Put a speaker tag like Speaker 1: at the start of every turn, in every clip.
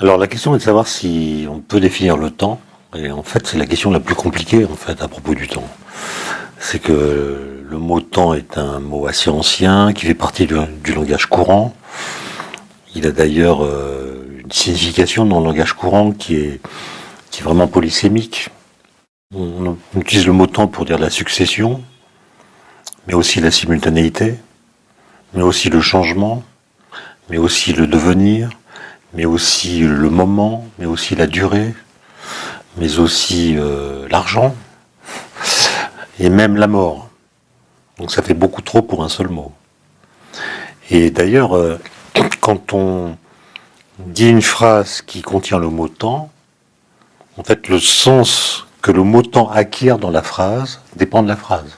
Speaker 1: Alors la question est de savoir si on peut définir le temps, et en fait c'est la question la plus compliquée en fait à propos du temps. C'est que le mot temps est un mot assez ancien qui fait partie du langage courant. Il a d'ailleurs une signification dans le langage courant qui est vraiment polysémique. On utilise le mot temps pour dire la succession, mais aussi la simultanéité, mais aussi le changement, mais aussi le devenir, mais aussi le moment, mais aussi la durée, mais aussi l'argent, et même la mort. Donc ça fait beaucoup trop pour un seul mot. Et d'ailleurs, quand on dit une phrase qui contient le mot temps, en fait le sens que le mot temps acquiert dans la phrase dépend de la phrase.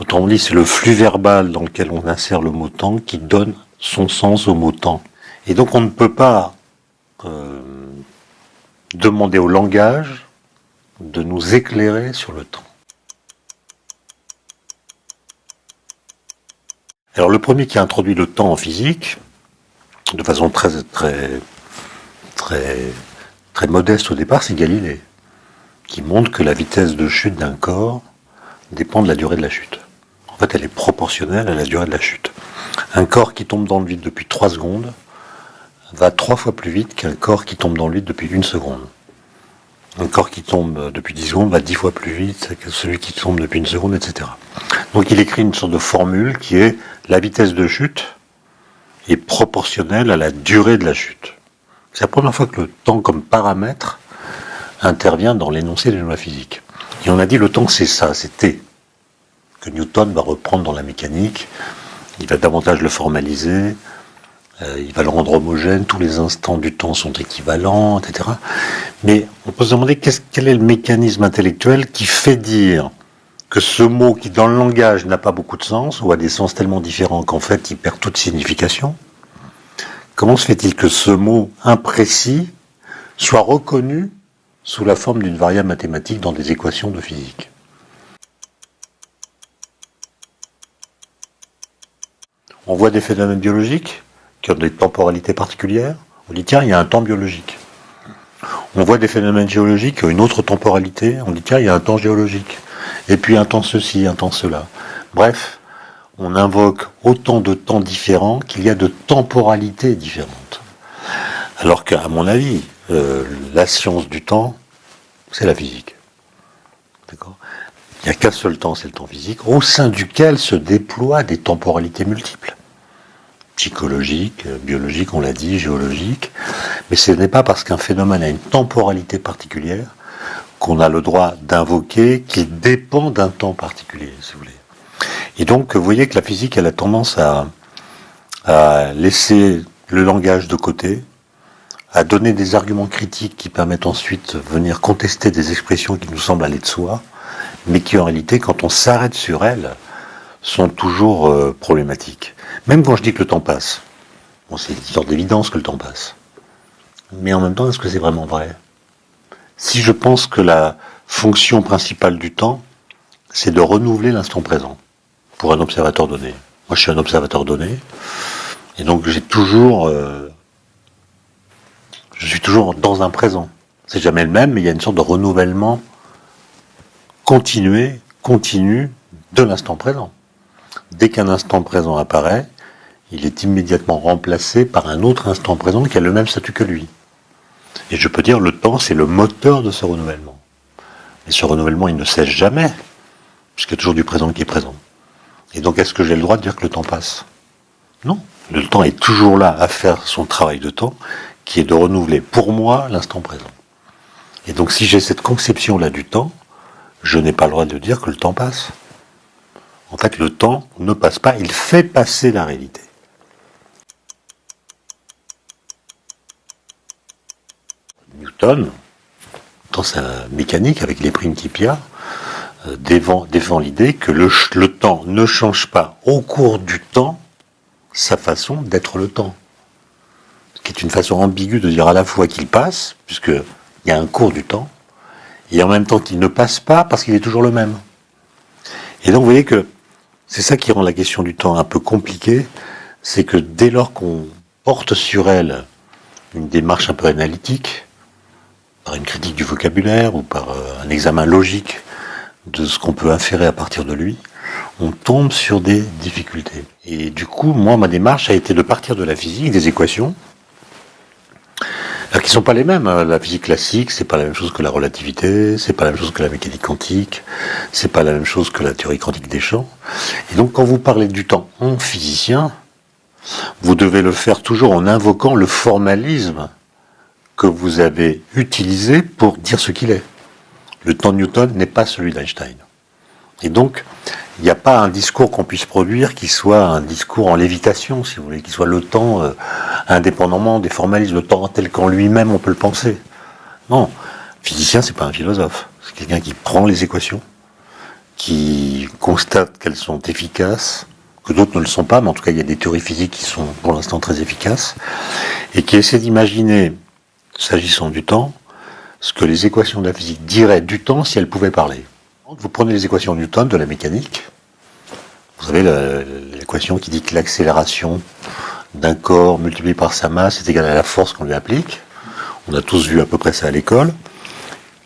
Speaker 1: Autrement dit, c'est le flux verbal dans lequel on insère le mot temps qui donne son sens au mot temps. Et donc on ne peut pas demander au langage de nous éclairer sur le temps. Alors le premier qui a introduit le temps en physique, de façon très modeste au départ, c'est Galilée, qui montre que la vitesse de chute d'un corps dépend de la durée de la chute. En fait, elle est proportionnelle à la durée de la chute. Un corps qui tombe dans le vide depuis 3 secondes va 3 fois plus vite qu'un corps qui tombe dans le vide depuis 1 seconde. Un corps qui tombe depuis 10 secondes va 10 fois plus vite que celui qui tombe depuis 1 seconde, etc. Donc il écrit une sorte de formule qui est la vitesse de chute est proportionnelle à la durée de la chute. C'est la première fois que le temps comme paramètre intervient dans l'énoncé des lois physiques. Et on a dit le temps c'est ça, c'est T, que Newton va reprendre dans la mécanique, il va davantage le formaliser, il va le rendre homogène, tous les instants du temps sont équivalents, etc. Mais on peut se demander quel est le mécanisme intellectuel qui fait dire que ce mot qui dans le langage n'a pas beaucoup de sens, ou a des sens tellement différents qu'en fait il perd toute signification, comment se fait-il que ce mot imprécis soit reconnu sous la forme d'une variable mathématique dans des équations de physique? On voit des phénomènes biologiques qui ont des temporalités particulières, on dit tiens, il y a un temps biologique. On voit des phénomènes géologiques qui ont une autre temporalité, on dit tiens, il y a un temps géologique. Et puis un temps ceci, un temps cela. Bref, on invoque autant de temps différents qu'il y a de temporalités différentes. Alors qu'à mon avis, la science du temps, c'est la physique. D'accord ? Il n'y a qu'un seul temps, c'est le temps physique, au sein duquel se déploient des temporalités multiples. Psychologiques, biologiques, on l'a dit, géologiques. Mais ce n'est pas parce qu'un phénomène a une temporalité particulière qu'on a le droit d'invoquer qu'il dépend d'un temps particulier, si vous voulez. Et donc, vous voyez que la physique, elle a tendance à laisser le langage de côté, à donner des arguments critiques qui permettent ensuite de venir contester des expressions qui nous semblent aller de soi, mais qui en réalité, quand on s'arrête sur elles, sont toujours problématiques. Même quand je dis que le temps passe, bon, c'est une sorte d'évidence que le temps passe. Mais en même temps, est-ce que c'est vraiment vrai ? Si je pense que la fonction principale du temps, c'est de renouveler l'instant présent pour un observateur donné. Moi, je suis un observateur donné, et donc je suis toujours dans un présent. C'est jamais le même, mais il y a une sorte de renouvellement continu de l'instant présent. Dès qu'un instant présent apparaît, il est immédiatement remplacé par un autre instant présent qui a le même statut que lui. Et je peux dire le temps, c'est le moteur de ce renouvellement. Et ce renouvellement, il ne cesse jamais, puisqu'il y a toujours du présent qui est présent. Et donc, est-ce que j'ai le droit de dire que le temps passe ? Non. Le temps est toujours là à faire son travail de temps, qui est de renouveler pour moi l'instant présent. Et donc, si j'ai cette conception-là du temps, je n'ai pas le droit de dire que le temps passe. En fait, le temps ne passe pas, il fait passer la réalité. Newton, dans sa mécanique, avec les Principia, défend l'idée que le temps ne change pas au cours du temps sa façon d'être le temps. Ce qui est une façon ambiguë de dire à la fois qu'il passe, puisqu'il y a un cours du temps, et en même temps qu'il ne passe pas parce qu'il est toujours le même. Et donc vous voyez que c'est ça qui rend la question du temps un peu compliquée, c'est que dès lors qu'on porte sur elle une démarche un peu analytique, par une critique du vocabulaire ou par un examen logique de ce qu'on peut inférer à partir de lui, on tombe sur des difficultés. Et du coup, moi, ma démarche a été de partir de la physique, des équations, qui sont pas les mêmes. La physique classique, c'est pas la même chose que la relativité, c'est pas la même chose que la mécanique quantique, c'est pas la même chose que la théorie quantique des champs. Et donc, quand vous parlez du temps en physicien, vous devez le faire toujours en invoquant le formalisme que vous avez utilisé pour dire ce qu'il est. Le temps de Newton n'est pas celui d'Einstein. Et donc, il n'y a pas un discours qu'on puisse produire qui soit un discours en lévitation, si vous voulez, qui soit le temps indépendamment des formalismes, le temps tel qu'en lui-même on peut le penser. Non, physicien, c'est pas un philosophe. C'est quelqu'un qui prend les équations, qui constate qu'elles sont efficaces, que d'autres ne le sont pas, mais en tout cas, il y a des théories physiques qui sont pour l'instant très efficaces, et qui essaie d'imaginer, s'agissant du temps, ce que les équations de la physique diraient du temps si elles pouvaient parler. Vous prenez les équations de Newton de la mécanique, vous savez l'équation qui dit que l'accélération d'un corps multiplié par sa masse est égale à la force qu'on lui applique. On a tous vu à peu près ça à l'école.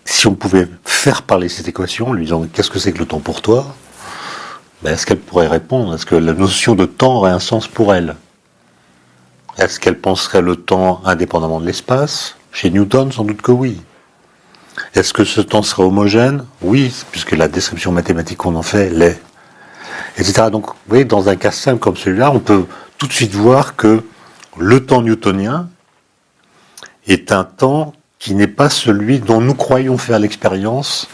Speaker 1: Si on pouvait faire parler cette équation en lui disant qu'est-ce que c'est que le temps pour toi, est-ce qu'elle pourrait répondre? Est-ce que la notion de temps aurait un sens pour elle? Est-ce qu'elle penserait le temps indépendamment de l'espace? Chez Newton, sans doute que oui. Est-ce que ce temps sera homogène? Oui, puisque la description mathématique qu'on en fait l'est. Etc. Donc, vous voyez, dans un cas simple comme celui-là, on peut tout de suite voir que le temps newtonien est un temps qui n'est pas celui dont nous croyons faire l'expérience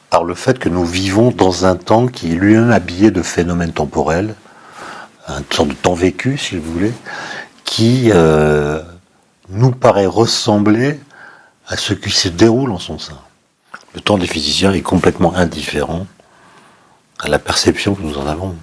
Speaker 1: par le fait que nous vivons dans un temps qui est lui-même habillé de phénomènes temporels, une sorte de temps vécu, si vous voulez, qui nous paraît ressembler à ce qui se déroule en son sein. Le temps des physiciens est complètement indifférent à la perception que nous en avons.